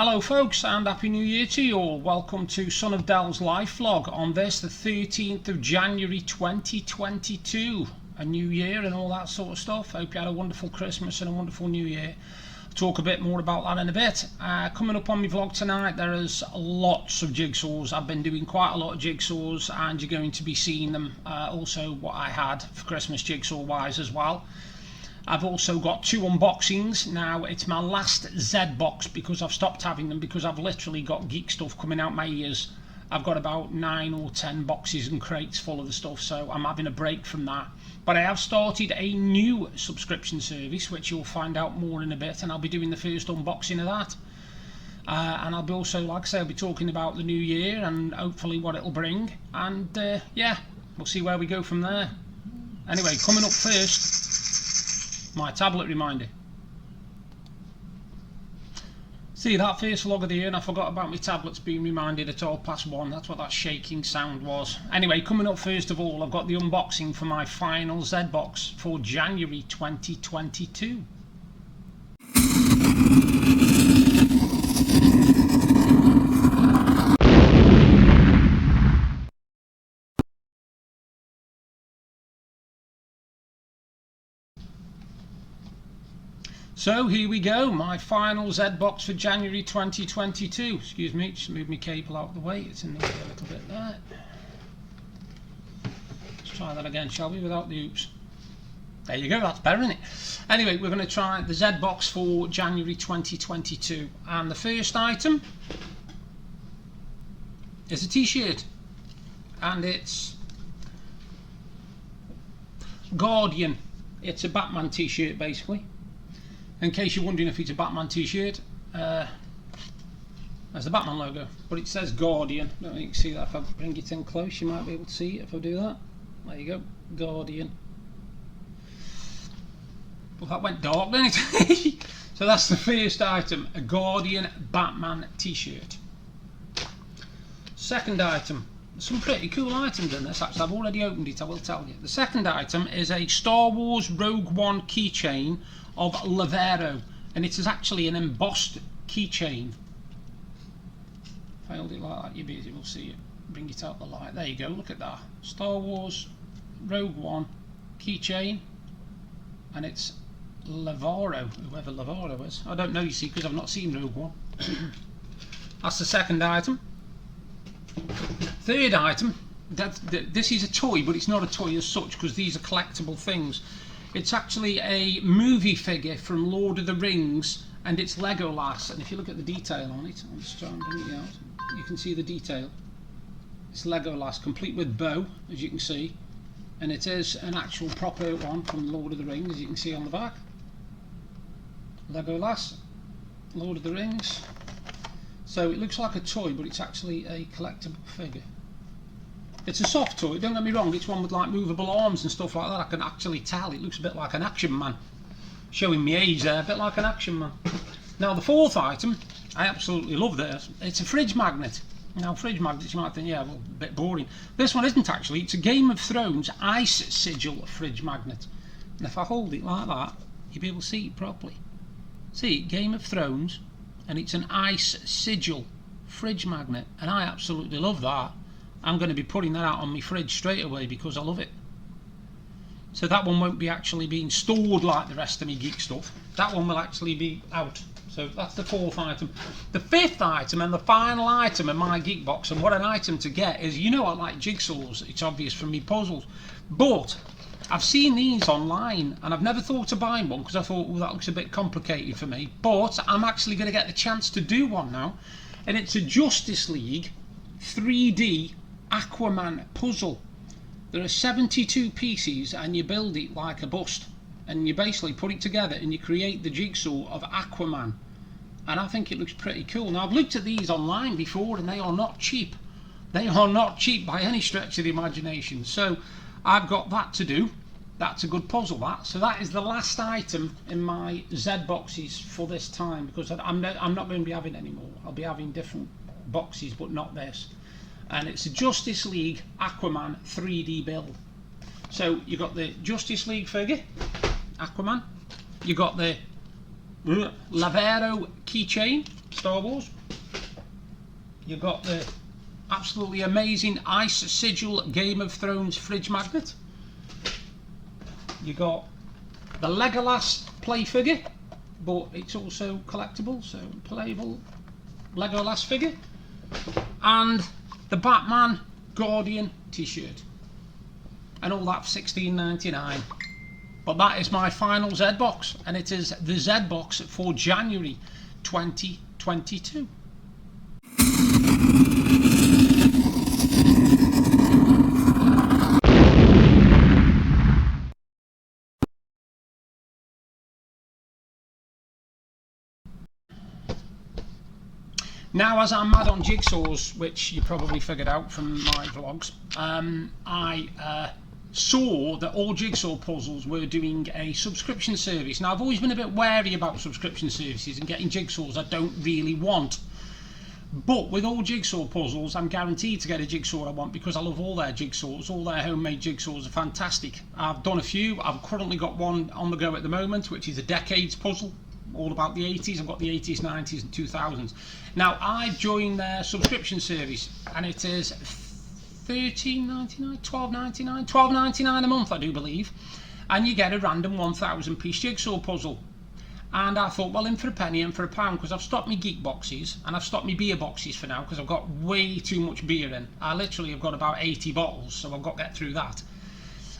Hello folks, and Happy New Year to you all. Welcome to Sonofdel's live vlog on this, the 13th of January 2022. A new year and all that sort of stuff. Hope you had a wonderful Christmas and a wonderful New Year. I'll talk a bit more about that in a bit. Coming up on my vlog tonight, there is lots of jigsaws. I've been doing quite a lot of jigsaws and you're going to be seeing them. Also what I had for Christmas jigsaw wise as well. I've also got 2 unboxings. Now it's my last Zbox because I've stopped having them because I've literally got geek stuff coming out my ears. I've got about 9 or 10 boxes and crates full of the stuff, so I'm having a break from that. But I have started a new subscription service which you'll find out more in a bit, and I'll be doing the first unboxing of that. And I'll be also, like I say, I'll be talking about the new year and hopefully what it'll bring, and yeah, we'll see where we go from there. Anyway, coming up first, my tablet reminder. See, that first vlog of the year and I forgot about my tablets being reminded at 1:30. That's what that shaking sound was. Anyway, coming up first of all, I've got the unboxing for my final Zbox for January 2022. So here we go, my final Zbox for January 2022. Excuse me, just move my cable out of the way, it's in the way a little bit there. Let's try that again, shall we, without the oops. There you go, that's better, isn't it? Anyway, we're going to try the Zbox for January 2022. And the first item is a t-shirt. And it's Guardian. It's a Batman t-shirt basically. In case you're wondering if it's a Batman t-shirt, there's the Batman logo, but it says Guardian. I don't know if you can see that. If I bring it in close, you might be able to see it if I do that. There you go, Guardian. Well, that went dark, didn't it? So that's the first item, a Guardian Batman t-shirt. Second item, some pretty cool items in this actually. I've already opened it, I will tell you. The second item is a Star Wars Rogue One keychain of Lavaro, and it is actually an embossed keychain. If I hold it like that, you'll be able to see it. Bring it out the light. There you go, look at that. Star Wars Rogue One keychain, and it's Lavaro, whoever Lavaro is. I don't know, you see, because I've not seen Rogue One. That's the second item. Third item, this is a toy, but it's not a toy as such because these are collectible things. It's actually a movie figure from Lord of the Rings, and it's Legolas. And if you look at the detail on it, I'll just try and bring it out. You can see the detail. It's Legolas, complete with bow, as you can see, and it is an actual proper one from Lord of the Rings, as you can see on the back. Legolas, Lord of the Rings. So it looks like a toy, but it's actually a collectible figure. It's a soft toy, don't get me wrong, it's one with like movable arms and stuff like that. I can actually tell it looks a bit like an Action Man. Showing me age there, a bit like an Action Man. Now the fourth item, I absolutely love this. It's a fridge magnet. Now fridge magnets, you might think, yeah, well, a bit boring. This one isn't actually, it's a Game of Thrones ice sigil fridge magnet. And if I hold it like that, you'll be able to see it properly. See, Game of Thrones, and it's an ice sigil fridge magnet, and I absolutely love that. I'm going to be putting that out on my fridge straight away because I love it. So that one won't be actually being stored like the rest of my geek stuff. That one will actually be out. So that's the fourth item. The fifth item and the final item in my geek box, and what an item to get, is, you know, I like jigsaws. It's obvious from me puzzles, but I've seen these online and I've never thought of buying one because I thought, well, that looks a bit complicated for me. But I'm actually going to get the chance to do one now, and it's a Justice League 3D Aquaman puzzle. There are 72 pieces and you build it like a bust, and you basically put it together and you create the jigsaw of Aquaman, and I think it looks pretty cool. Now I've looked at these online before and they are not cheap. They are not cheap by any stretch of the imagination, so I've got that to do. That's a good puzzle, that. So that is the last item in my Z boxes for this time, because I'm not going to be having any more. I'll be having different boxes but not this. And it's a Justice League Aquaman 3D build. So you got the Justice League figure, Aquaman. You got the Lavaro keychain, Star Wars. You've got the absolutely amazing Ice Sigil Game of Thrones fridge magnet. You got the Legolas play figure, but it's also collectible, so playable Legolas figure, and the Batman Guardian t-shirt, and all that for $16.99. But that is my final Zbox, and it is the Zbox for January 2022. Now, as I'm mad on jigsaws, which you probably figured out from my vlogs, I saw that AllJigsawPuzzles were doing a subscription service. Now, I've always been a bit wary about subscription services and getting jigsaws I don't really want. But with AllJigsawPuzzles, I'm guaranteed to get a jigsaw I want, because I love all their jigsaws. All their homemade jigsaws are fantastic. I've done a few. I've currently got one on the go at the moment, which is a decades puzzle, all about the 80s. I've got the 80s, 90s and 2000s. Now, I joined their subscription service, and it is $13.99, $12.99, $12.99 a month, I do believe, and you get a random 1,000 piece jigsaw puzzle. And I thought, well, in for a penny, in for a pound, because I've stopped my geek boxes and I've stopped my beer boxes for now, because I've got way too much beer in. I literally have got about 80 bottles, so I've got to get through that.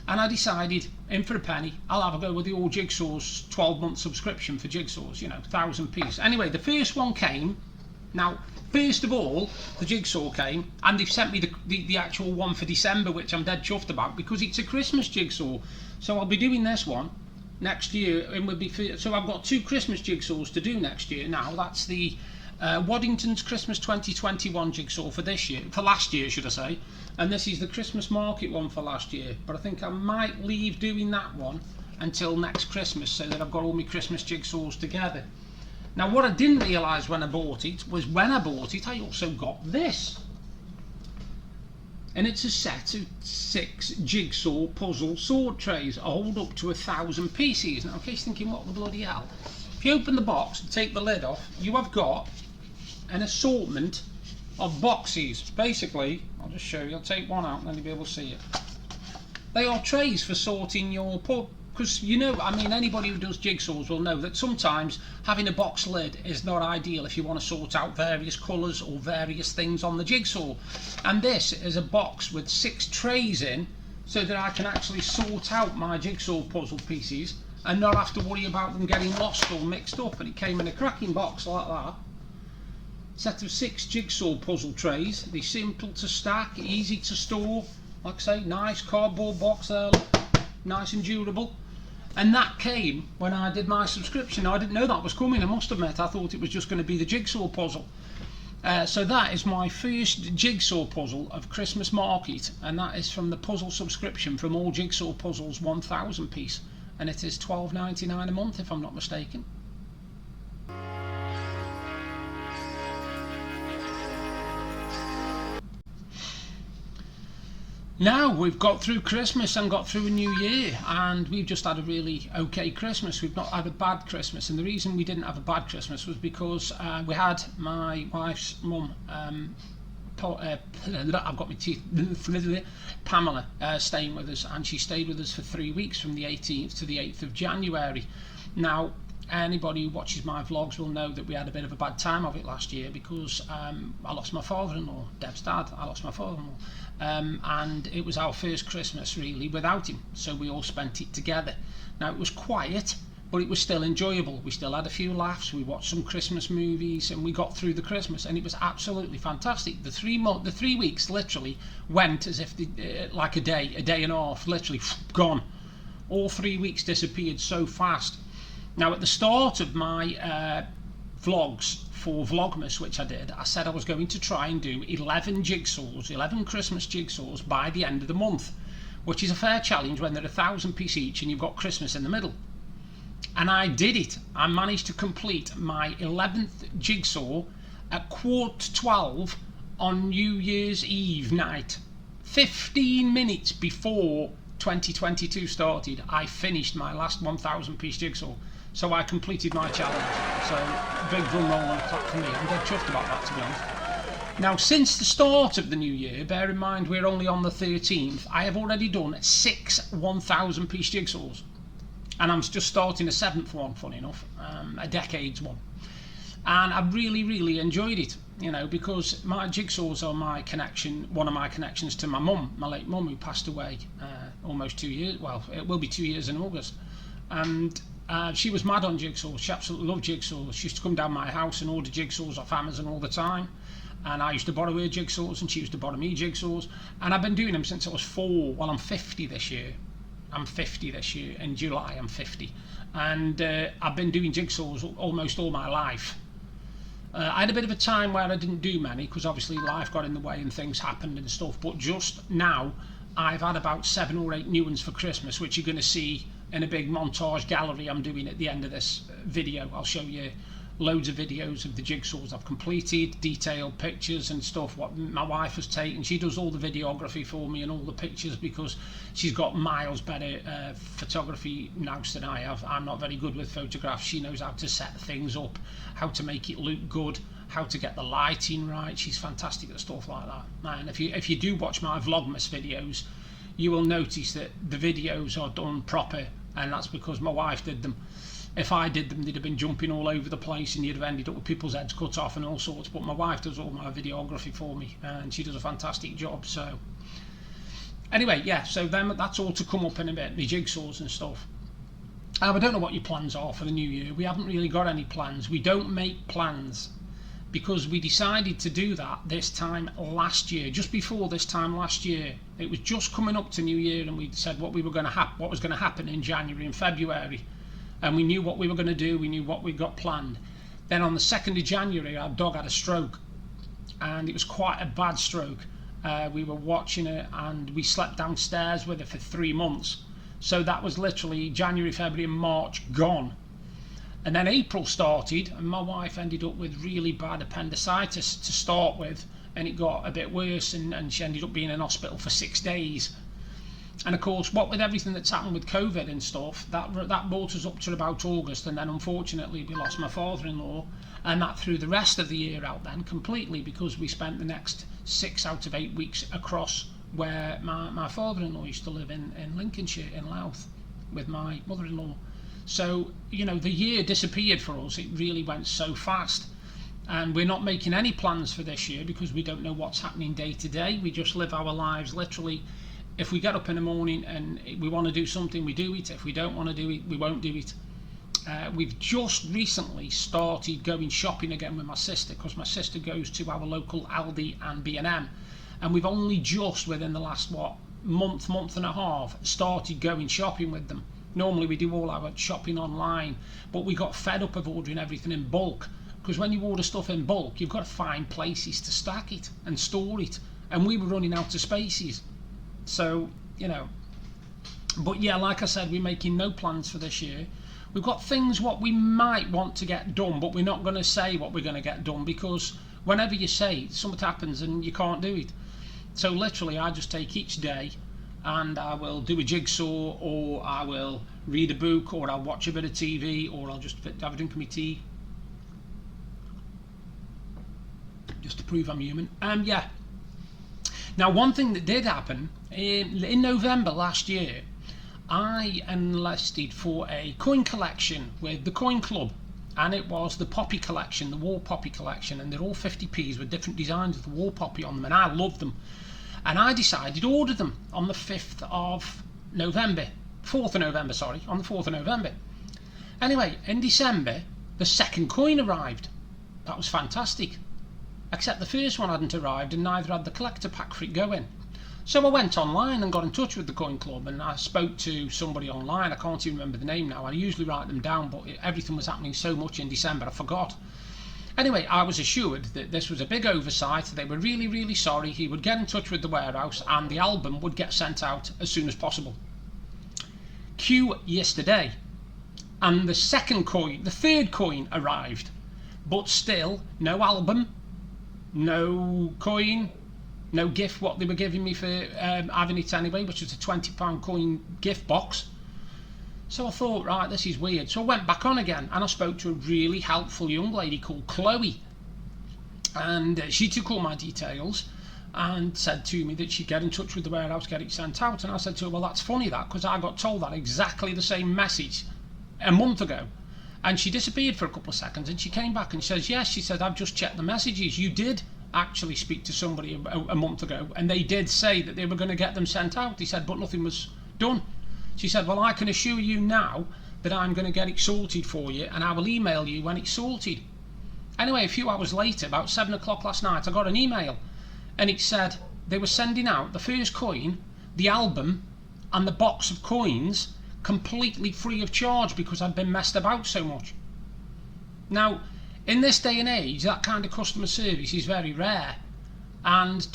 And I decided, in for a penny, I'll have a go with the AllJigsaw's 12-month subscription for jigsaws, you know, 1,000 piece. Anyway, the first one came. Now, first of all, the jigsaw came, and they've sent me the actual one for December, which I'm dead chuffed about, because it's a Christmas jigsaw. So I'll be doing this one next year, and we'll be, so I've got 2 Christmas jigsaws to do next year. Now, that's the Waddington's Christmas 2021 jigsaw for this year, for last year, should I say, and this is the Christmas market one for last year. But I think I might leave doing that one until next Christmas, so that I've got all my Christmas jigsaws together. Now, what I didn't realise when I bought it was, when I bought it, I also got this. And it's a set of 6 jigsaw puzzle sword trays, a hold up to 1,000 pieces. Now, in case you're thinking, what the bloody hell? If you open the box and take the lid off, you have got an assortment of boxes. Basically, I'll just show you, I'll take one out and then you'll be able to see it. They are trays for sorting your because, you know, I mean, anybody who does jigsaws will know that sometimes having a box lid is not ideal if you want to sort out various colours or various things on the jigsaw. And this is a box with 6 trays in, so that I can actually sort out my jigsaw puzzle pieces and not have to worry about them getting lost or mixed up. And it came in a cracking box like that. Set of 6 jigsaw puzzle trays. They're simple to stack, easy to store. Like I say, nice cardboard box there, nice and durable. And that came when I did my subscription. I didn't know that was coming, I must admit. I thought it was just going to be the jigsaw puzzle. So that is my first jigsaw puzzle of Christmas market, and that is from the puzzle subscription from AllJigsawPuzzles 1,000 piece, and it is $12.99 a month if I'm not mistaken. Now we've got through Christmas and got through a new year, and we've just had a really okay Christmas. We've not had a bad Christmas, and the reason we didn't have a bad Christmas was because we had my wife's mum, I've got my teeth, Pamela, staying with us, and she stayed with us for 3 weeks from the 18th to the 8th of January. Now, anybody who watches my vlogs will know that we had a bit of a bad time of it last year, because I lost my father-in-law, Deb's dad. I lost my father-in-law, and it was our first Christmas really without him, so we all spent it together. Now, it was quiet, but it was still enjoyable. We still had a few laughs, we watched some Christmas movies, and we got through the Christmas, and it was absolutely fantastic. The 3 weeks literally went as if like a day and a half, literally gone. All 3 weeks disappeared so fast. Now, at the start of my vlogs for Vlogmas, which I did, I said I was going to try and do 11 jigsaws, 11 Christmas jigsaws by the end of the month, which is a fair challenge when they're 1,000 piece each and you've got Christmas in the middle. And I did it. I managed to complete my 11th jigsaw at 11:45 on New Year's Eve night. 15 minutes before 2022 started, I finished my last 1,000 piece jigsaw. So I completed my challenge. So big drum roll and a clap for me. I'm dead chuffed about that, to be honest. Now, since the start of the new year, bear in mind we're only on the 13th, I have already done 6 1,000-piece jigsaws. And I'm just starting a 7th one, funny enough, a decades one. And I really, really enjoyed it, you know, because my jigsaws are my connection, one of my connections to my mum, my late mum, who passed away almost 2 years, well, it will be 2 years in August. And she was mad on jigsaws. She absolutely loved jigsaws. She used to come down my house and order jigsaws off Amazon all the time. And I used to borrow her jigsaws and she used to borrow me jigsaws. And I've been doing them since I was 4. Well, I'm 50 this year. I'm 50 this year. In July, I'm 50. And I've been doing jigsaws almost all my life. I had a bit of a time where I didn't do many because obviously life got in the way and things happened and stuff. But just now, I've had about 7 or 8 new ones for Christmas, which you're going to see in a big montage gallery I'm doing at the end of this video. I'll show you loads of videos of the jigsaws I've completed, detailed pictures and stuff what my wife has taken. She does all the videography for me and all the pictures because she's got miles better photography nous than I have. I'm not very good with photographs. She knows how to set things up, how to make it look good, how to get the lighting right. She's fantastic at stuff like that. And if you do watch my Vlogmas videos, you will notice that the videos are done proper, and that's because my wife did them. If I did them, they'd have been jumping all over the place and you'd have ended up with people's heads cut off and all sorts. But my wife does all my videography for me and she does a fantastic job. So anyway, yeah, so then that's all to come up in a bit, the jigsaws and stuff. I don't know what your plans are for the new year. We haven't really got any plans. We don't make plans because we decided to do that this time last year, just before this time last year. It was just coming up to New Year and we said what was going to happen in January and February. And we knew what we were going to do, we knew what we got planned. Then on the 2nd of January, our dog had a stroke, and it was quite a bad stroke. We were watching it, and we slept downstairs with her for 3 months. So that was literally January, February, and March gone. And then April started, and my wife ended up with really bad appendicitis to start with, and it got a bit worse, and she ended up being in hospital for 6 days. And of course, what with everything that's happened with COVID and stuff, that brought us up to about August, and then unfortunately we lost my father-in-law, and that threw the rest of the year out then completely, because we spent the next 6 out of 8 weeks across where my father-in-law used to live in Lincolnshire, in Louth, with my mother-in-law. So, you know, the year disappeared for us. It really went so fast. And we're not making any plans for this year because we don't know what's happening day to day. We just live our lives literally. If we get up in the morning and we want to do something, we do it. If we don't want to do it, we won't do it. We've just recently started going shopping again with my sister, because my sister goes to our local Aldi and B&M, and we've only just within the last month and a half started going shopping with them. Normally we do all our shopping online, but we got fed up of ordering everything in bulk, because when you order stuff in bulk, you've got to find places to stack it and store it, and we were running out of spaces. So, you know, but yeah, like I said, we're making no plans for this year. We've got things what we might want to get done, but we're not going to say what we're going to get done, because whenever you say it, something happens and you can't do it. So literally I just take each day and I will do a jigsaw, or I will read a book, or I'll watch a bit of TV, or I'll just have a drink of my tea, just to prove I'm human. Yeah. Now, one thing that did happen in November last year, I enlisted for a coin collection with the Coin Club, and it was the poppy collection, the wall poppy collection, and they're all 50p's with different designs of the wall poppy on them, and I love them. And I decided to order them on the 4th of November. Anyway, in December, the second coin arrived. That was fantastic. Except the first one hadn't arrived, and neither had the collector pack for it going. So I went online and got in touch with the Coin Club, and I spoke to somebody online. I can't even remember the name now. I usually write them down, but everything was happening so much in December I forgot. Anyway, I was assured that this was a big oversight. They were really, really sorry. He would get in touch with the warehouse and the album would get sent out as soon as possible. Cue yesterday, and the third coin arrived, but still no album, no coin, no gift what they were giving me for having it anyway, which was a £20 coin gift box. So I thought, right, this is weird. So I went back on again and I spoke to a really helpful young lady called Chloe. And she took all my details and said to me that she'd get in touch with the warehouse, get it sent out. And I said to her, well, that's funny that, because I got told that exactly the same message a month ago. And she disappeared for a couple of seconds and she came back and says, yes, she said, I've just checked the messages. You did actually speak to somebody a month ago and they did say that they were going to get them sent out. He said, but nothing was done. She said, well, I can assure you now that I'm going to get it sorted for you and I will email you when it's sorted. Anyway, a few hours later, about 7 o'clock last night, I got an email and it said they were sending out the first coin, the album and the box of coins completely free of charge because I'd been messed about so much. Now, in this day and age, that kind of customer service is very rare. And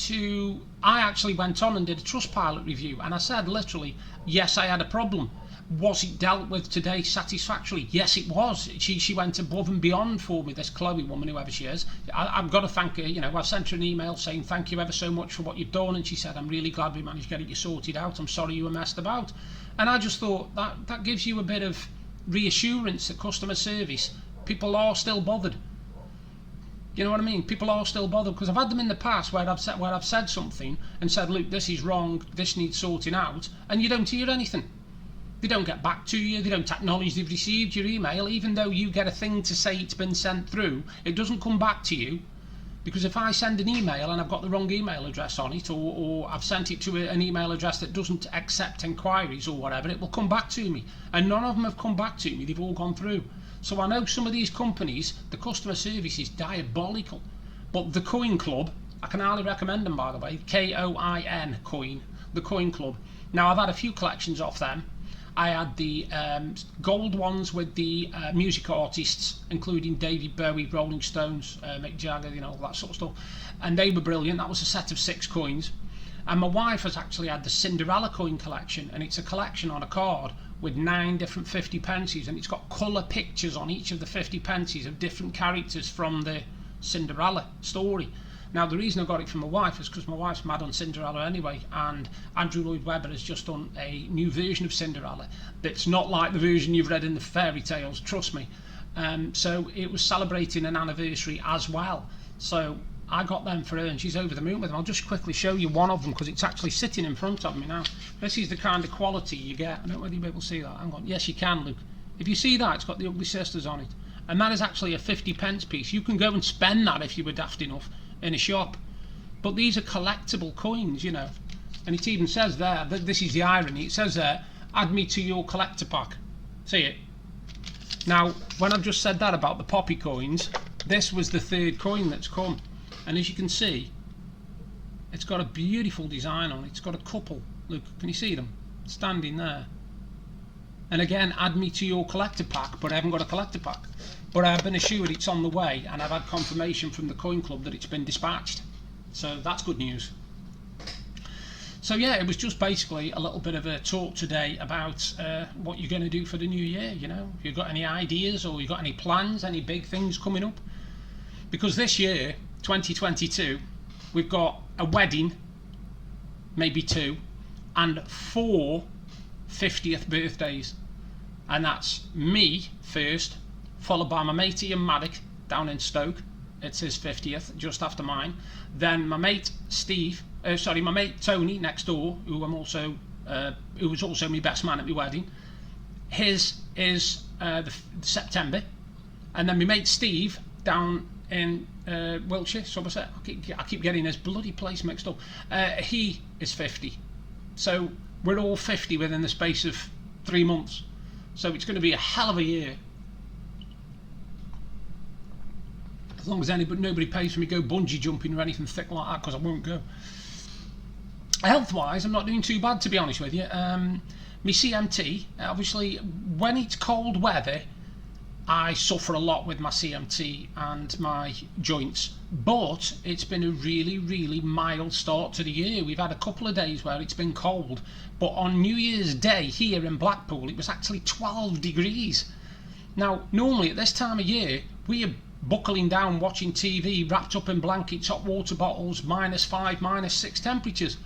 I actually went on and did a Trustpilot review and I said literally, yes, I had a problem. Was it dealt with today satisfactorily? Yes, it was. She went above and beyond for me, this Chloe woman, whoever she is. I've got to thank her. You know, I sent her an email saying thank you ever so much for what you've done, and she said, I'm really glad we managed to get it sorted out. I'm sorry you were messed about. And I just thought that gives you a bit of reassurance that customer service, people are still bothered. You know what I mean? People are still bothered, because I've had them in the past where I've said something and said, look, this is wrong, this needs sorting out, and you don't hear anything. They don't get back to you, they don't acknowledge they've received your email, even though you get a thing to say it's been sent through, it doesn't come back to you. Because if I send an email and I've got the wrong email address on it, or I've sent it to an email address that doesn't accept enquiries or whatever, it will come back to me. And none of them have come back to me, they've all gone through. So I know some of these companies, the customer service is diabolical. But the Coin Club, I can highly recommend them, by the way, K-O-I-N, Coin, the Coin Club. Now I've had a few collections off them. I had the gold ones with the music artists, including David Bowie, Rolling Stones, Mick Jagger, you know, all that sort of stuff. And they were brilliant. That was a set of 6 coins. And my wife has actually had the Cinderella coin collection, and it's a collection on a card with 9 different 50 pences, and it's got colour pictures on each of the 50 pences of different characters from the Cinderella story. Now, the reason I got it from my wife is because my wife's mad on Cinderella anyway, and Andrew Lloyd Webber has just done a new version of Cinderella that's not like the version you've read in the fairy tales, trust me. So it was celebrating an anniversary as well. So I got them for her, and she's over the moon with them. I'll just quickly show you one of them because it's actually sitting in front of me now. This is the kind of quality you get. I don't know whether you'll be able to see that. Hang on. Yes, you can, Luke. If you see that, it's got the Ugly Sisters on it. And that is actually a 50 pence piece. You can go and spend that if you were daft enough in a shop, but these are collectible coins, you know. And it even says there, this is the irony, it says there, add me to your collector pack. See it? Now, when I've just said that about the poppy coins, this was the 3rd coin that's come, and as you can see, it's got a beautiful design on it. It's got a couple, look, can you see them standing there? And again, add me to your collector pack, but I haven't got a collector pack. But I've been assured it's on the way, and I've had confirmation from the Coin Club that it's been dispatched. So that's good news. So yeah, it was just basically a little bit of a talk today about what you're going to do for the new year, you know. If you've got any ideas or you've got any plans, any big things coming up. Because this year, 2022, we've got a wedding, maybe 2, and 4 50th birthdays. And that's me first, followed by my mate Ian Maddock down in Stoke. It's his 50th, just after mine. Then my mate my mate Tony next door, who was also my best man at my wedding. His is September, and then my mate Steve down in Wiltshire, Somerset. I keep getting this bloody place mixed up. He is 50, so we're all 50 within the space of 3 months. So it's going to be a hell of a year. As long as nobody pays for me to go bungee jumping or anything thick like that, because I won't go. Health-wise, I'm not doing too bad, to be honest with you. My CMT, obviously, when it's cold weather, I suffer a lot with my CMT and my joints. But it's been a really, really mild start to the year. We've had a couple of days where it's been cold, but on New Year's Day here in Blackpool, it was actually 12 degrees. Now, normally at this time of year, we are buckling down watching TV, wrapped up in blankets, hot water bottles, -5, -6 temperatures,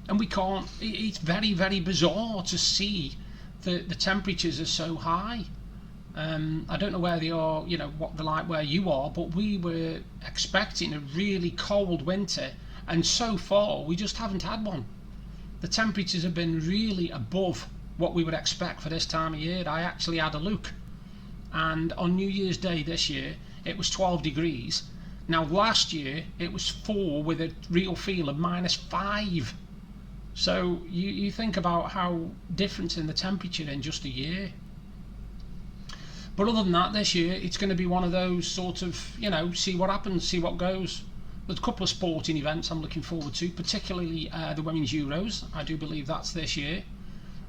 and we can't. It's very, very bizarre to see the temperatures are so high. I don't know where they are, you know, what they're like where you are, but we were expecting a really cold winter, and so far we just haven't had one. The temperatures have been really above what we would expect for this time of year. I actually had a look, and on New Year's Day this year it was 12 degrees. Now last year it was 4 with a real feel of -5. So you think about how different in the temperature in just a year. But other than that, this year it's going to be one of those sort of, you know, see what happens, see what goes. There's a couple of sporting events I'm looking forward to, particularly the Women's Euros. I do believe that's this year.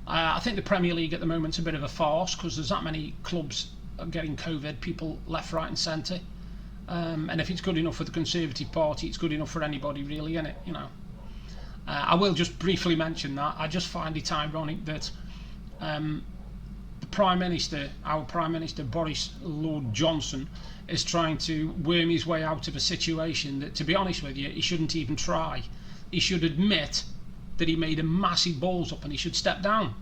I think the Premier League at the moment's a bit of a farce because there's that many clubs getting COVID, people left, right and centre. And if it's good enough for the Conservative Party, it's good enough for anybody really, isn't it? You know. I will just briefly mention that. I just find it ironic that the Prime Minister, our Prime Minister Boris Lord Johnson, is trying to worm his way out of a situation that, to be honest with you, he shouldn't even try. He should admit that he made a massive balls up and he should step down,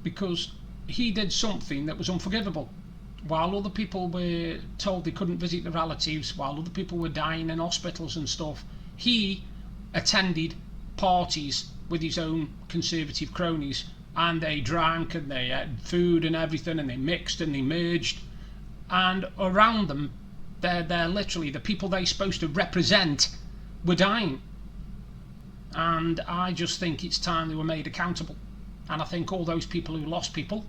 because he did something that was unforgivable. While other people were told they couldn't visit their relatives, while other people were dying in hospitals and stuff, he attended parties with his own Conservative cronies, and they drank and they had food and everything, and they mixed and they merged, and around them they're literally the people they're supposed to represent were dying. And I just think it's time they were made accountable. And I think all those people who lost people,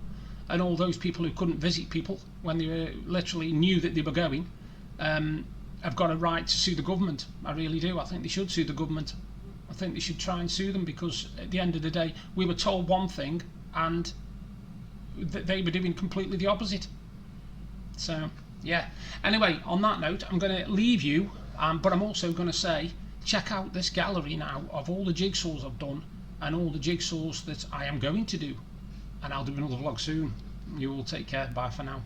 and all those people who couldn't visit people when they were literally knew that they were going, have got a right to sue the government. I really do. I think they should sue the government. I think they should try and sue them, because at the end of the day we were told one thing and they were doing completely the opposite. So yeah, anyway, on that note, I'm going to leave you, but I'm also going to say, check out this gallery now of all the jigsaws I've done and all the jigsaws that I am going to do, and I'll do another vlog soon. You all take care. Bye for now.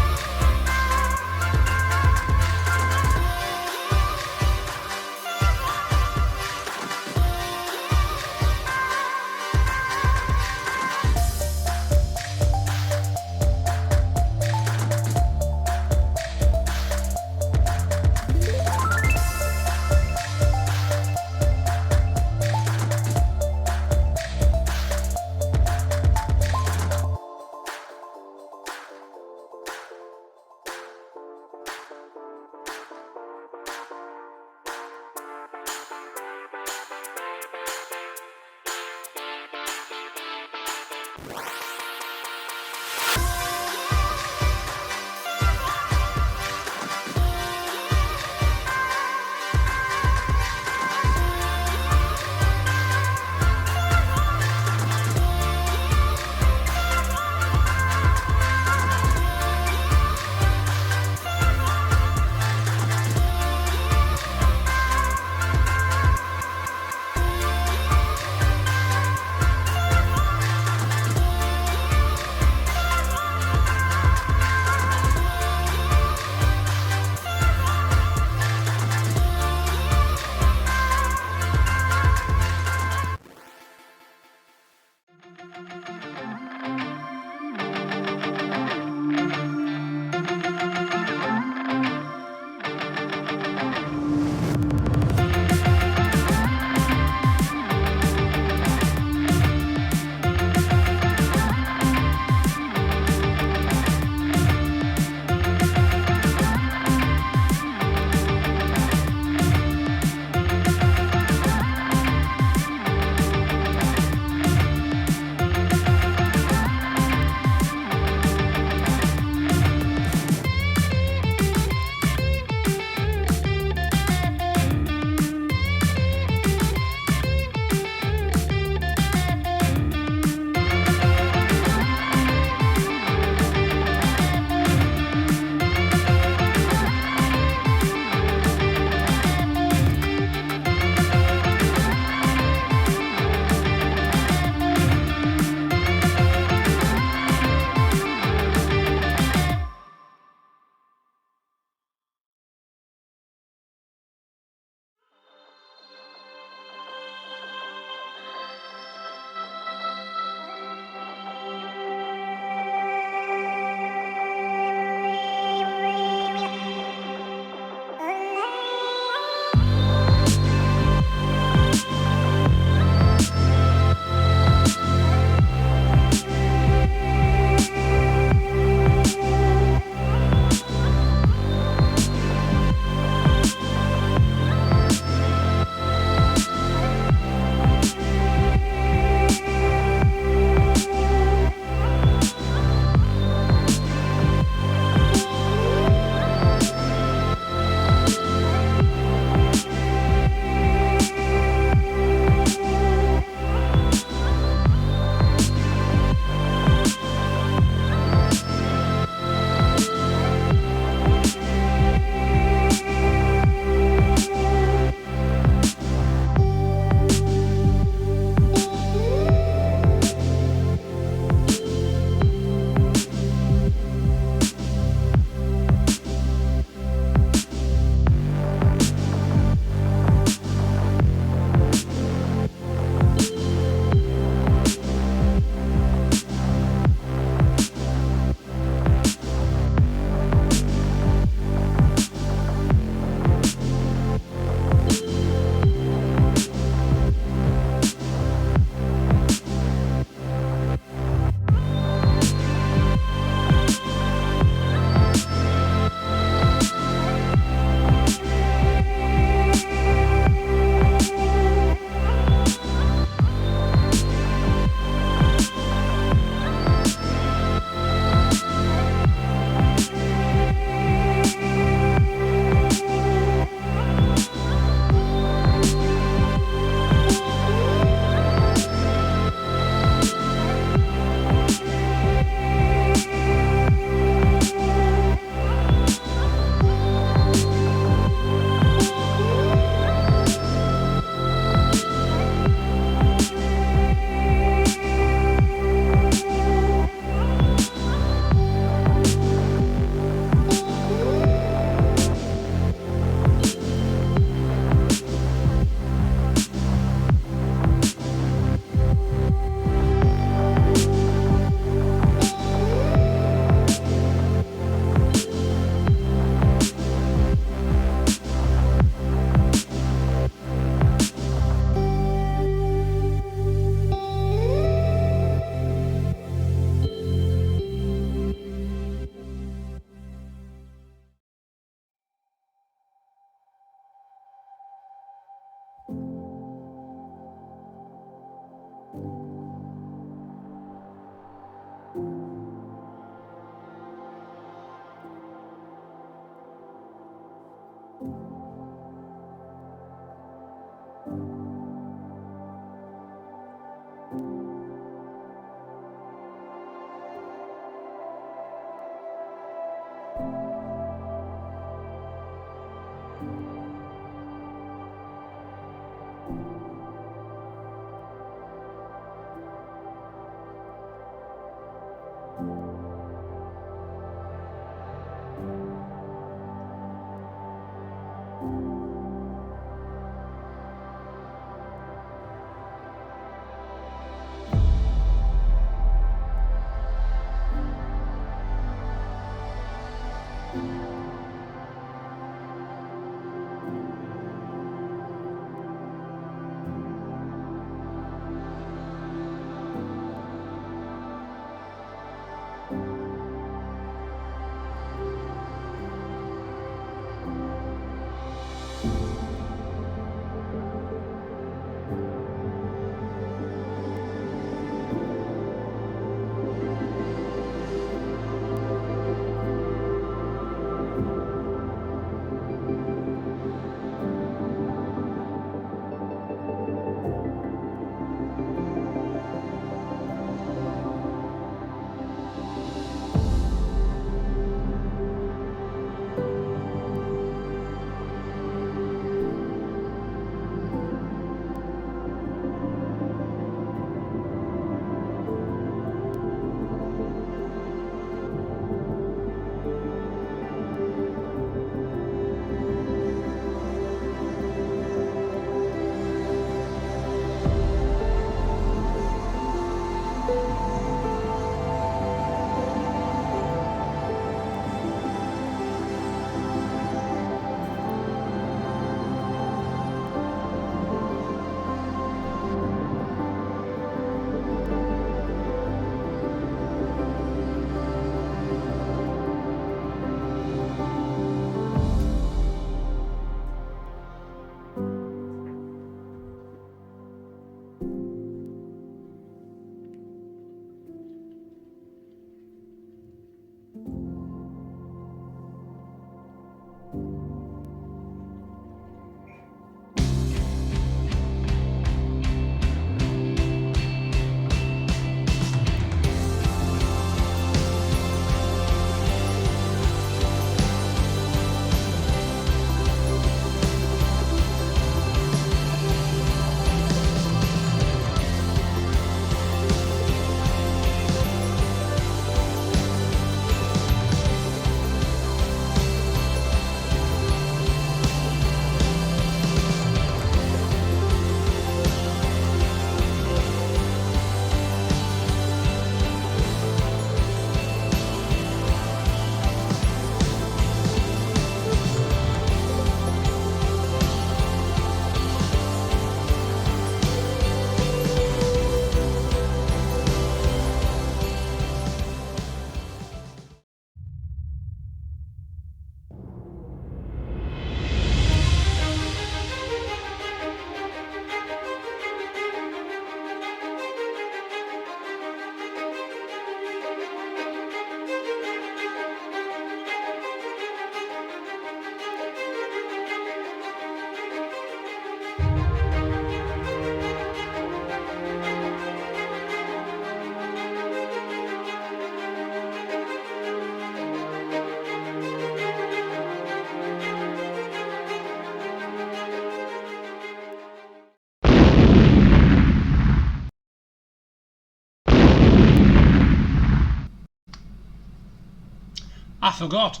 I forgot.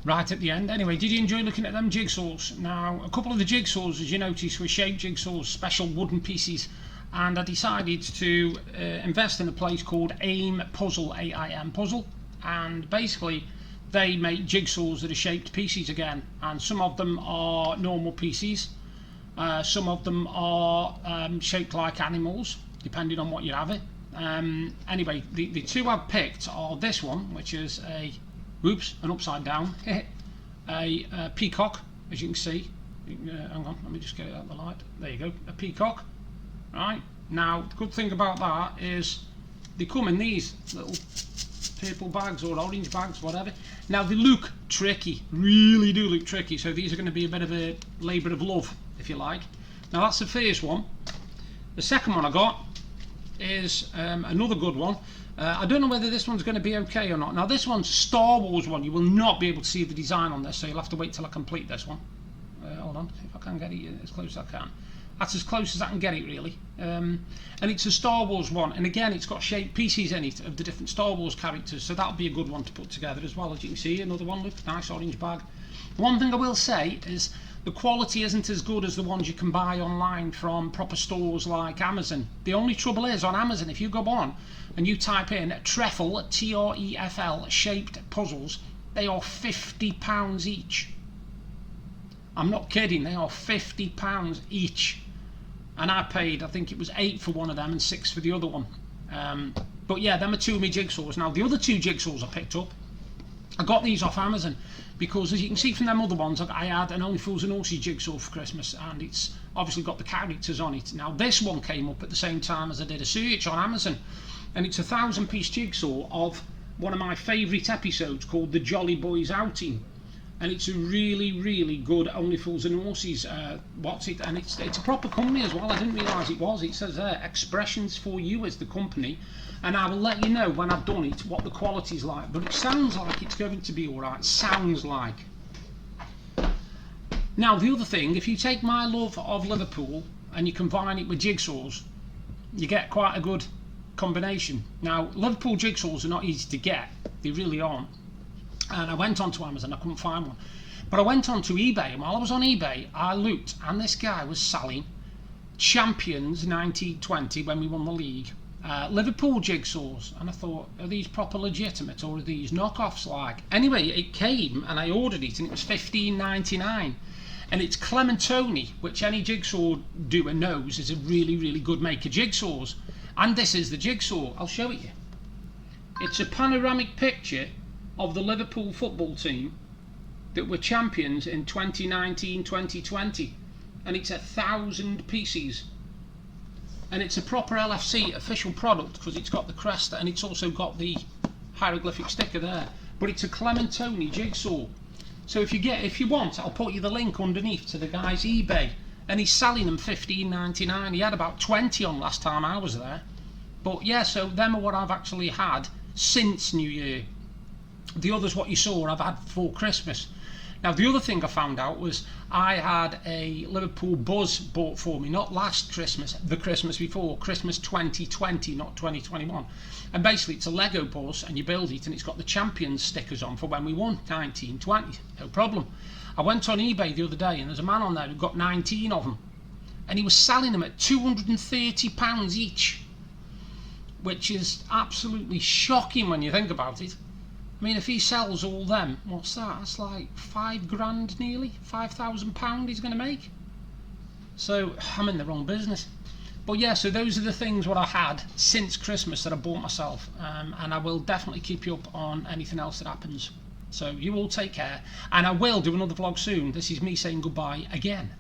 Right at the end. Anyway, did you enjoy looking at them jigsaws? Now, a couple of the jigsaws, as you notice, were shaped jigsaws, special wooden pieces, and I decided to invest in a place called AIM Puzzle, AIM Puzzle, and basically they make jigsaws that are shaped pieces again, and some of them are normal pieces, some of them are shaped like animals, depending on what you're having. Anyway, the two I've picked are this one, which is an upside down, a peacock, as you can see. Hang on, let me just get it out of the light. There you go, a peacock. Right, now the good thing about that is they come in these little purple bags or orange bags, whatever. Now they look tricky, really do look tricky, so these are going to be a bit of a labour of love, if you like. Now that's the first one. The second one I got is another good one. I don't know whether this one's going to be okay or not. Now this one's a Star Wars one. You will not be able to see the design on this, so you'll have to wait till I complete this one. Hold on, see if I can get it as close as I can. That's as close as I can get it, really. And it's a Star Wars one, and again it's got shaped pieces in it of the different Star Wars characters, so that'll be a good one to put together as well. As you can see, another one, look, nice orange bag. One thing I will say is the quality isn't as good as the ones you can buy online from proper stores like Amazon. The only trouble is on Amazon, if you go on and you type in Trefl, T-R-E-F-L, shaped puzzles, they are £50 each. I'm not kidding, they are £50 each. And I paid, I think it was 8 for one of them and 6 for the other one. But yeah, them are two of my jigsaws. Now the other two jigsaws I picked up, I got these off Amazon because, as you can see from them other ones, I had an Only Fools and Horses jigsaw for Christmas, and it's obviously got the characters on it. Now this one came up at the same time as I did a search on Amazon, and it's a 1,000-piece jigsaw of one of my favourite episodes called The Jolly Boys Outing, and it's a really, really good Only Fools and Horses and it's a proper company as well. I didn't realise it was. It says there, Expressions for You is the company, and I will let you know when I've done it what the quality's like, but it sounds like it's going to be alright. Sounds like. Now the other thing, if you take my love of Liverpool and you combine it with jigsaws, you get quite a good combination. Now Liverpool jigsaws are not easy to get, they really aren't, and I went onto Amazon, I couldn't find one, but I went onto eBay, and while I was on eBay I looked, and this guy was selling Champions 1920 when we won the league, Liverpool jigsaws, and I thought, are these proper legitimate or are these knockoffs like? Anyway, it came and I ordered it and it was $15.99, and it's Clementoni, which any jigsaw doer knows is a really, really good maker jigsaws, and this is the jigsaw. I'll show it you. It's a panoramic picture of the Liverpool football team that were champions in 2019-2020, and it's 1,000 pieces, and it's a proper LFC official product because it's got the crest and it's also got the hieroglyphic sticker there, but it's a Clementoni jigsaw. So if you want, I'll put you the link underneath to the guy's eBay, and he's selling them $15.99. He had about 20 on last time I was there. But yeah, so them are what I've actually had since New Year. The others what you saw I've had for Christmas. Now the other thing I found out was I had a Liverpool buzz bought for me, not last Christmas, the Christmas before, Christmas 2020, not 2021. And basically it's a Lego buzz, and you build it and it's got the Champions stickers on for when we won 1920. No problem. I went on eBay the other day and there's a man on there who got 19 of them, and he was selling them at £230 each, which is absolutely shocking when you think about it. I mean, if he sells all them, what's that? That's like £5,000 nearly, £5,000 he's going to make. So I'm in the wrong business. But yeah, so those are the things what I had since Christmas that I bought myself, and I will definitely keep you up on anything else that happens. So you all take care, and I will do another vlog soon. This is me saying goodbye again.